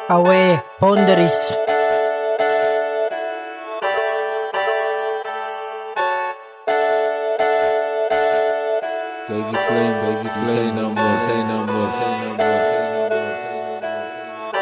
Away, boundaries. Gaggy flame, say no more, say no more, say no more, say no more, say no more, say no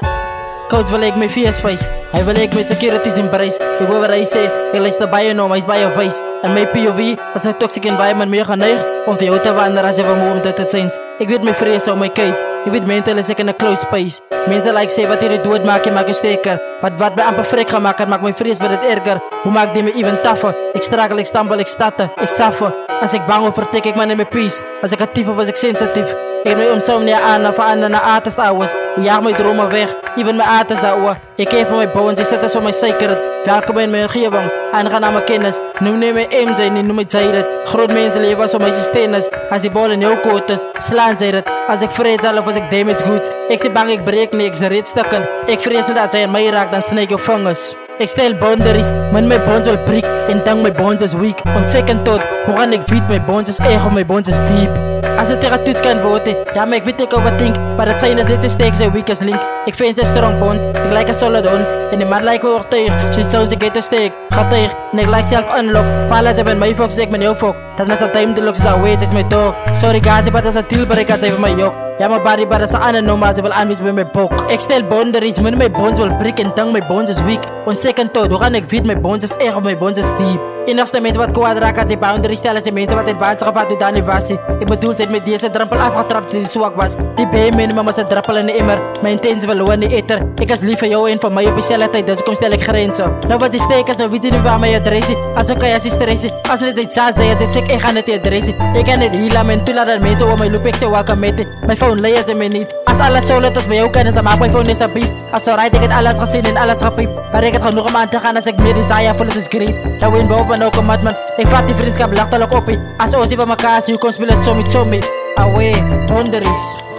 more. Coach wil ek my face face. Hy wil ek met securities embrace. Ek hoor wat hy sê, ek luister baie na hom, hy's baie wys. En my POV as 'n toxic environment meer geneig om vir jou te verander as jy wil om dit te sens. Ek weet my vrees op my case. Ek weet mental is ek in 'n close space. Mense like sê wat hierdie dood maak, jy maak 'n steker. Wat my amper vrek gemaak het, maak my vrees vir dit erger. Hoe maak dit my even tougher? Ek struggle, ek stumble, ek stutter, ek suffer. As ek bang of vertek ek maar net my peace. As ek aktief of as ek sensitief. Ek het my insomnia aan of aan na artist hours. Ek jaag my drome weg, even my artist daaroor. Ek keer vir my bones, ek sit as vir my sacred. Welkom in my omgewing, aangename kennis. Noem nie my MJ nie, noem my Jairet. Groot mense lewe so my stennis. As die bal in jou koot is, slaan sy dit. As ek fragile of as ek damage goods. Ek sê bang ek breek nie, ek se red stukken. Ek vrees net dat sy in my raak, dan sny ek jou vingers. Ek stel boundaries, man my bones wil break. En dink my bones is weak. On second thought, hoe gaan ek weet my bones is eg of my bones is deep. As het tegen toets kan worden, ja maar ek weet ek overthink. Maar het zijn is dit steek sy weakest link. Ik vind sy strong bond, ek like a solid on. En die man like my oortuig, she sounds a ghetto steek. Getuig, en ek like self unlock. Pala sy ben my fok, sê ek ben jou fok. Dan is a time to look, sy weet, is my dog. Sorry guys, but as a deal breaker, sy vir my jok. Ja my body, but as a ander normaal, sy wil aanwees by my bok. Ek stel boundaries, man my bones wil break en dink my bones is weak. On second thought, hoe gaan ek weet my bones is eg of my bones is deep. Enigste mense wat kwaad raak as die boundaries stel is die mense wat advance gevat hoe dan nie was nie. Ek bedoel sy het met deze druppel afgetrap toe sy swak was. Die bare minimum is 'n druppel in die emmer. My intensie verloor in die etter. Ek is lief vir jou en vir my op dieselfde tyd, dus kom stel ek grense. Nou wat die steek is, nou weet jy nie waar my adres is. As ek as die stress is, as net dit saas jy as ek gaan net die adres is. Ek kan net hier men toe laat dat mense oor my loop ek sê welkom met it. My phone lê as 'n minuut. As alles sou laat as by jou kan is maak my phone net op. As alright ek het alles gesien en alles gepiep. Maar ek het genoeg om aan te gaan as ek meer desire voel is great. Nou in boven nou kom man. Ik vat die vriendschap lachelijk op. Als ons die van elkaar zien, kom spelen het zo met. Away, boundaries.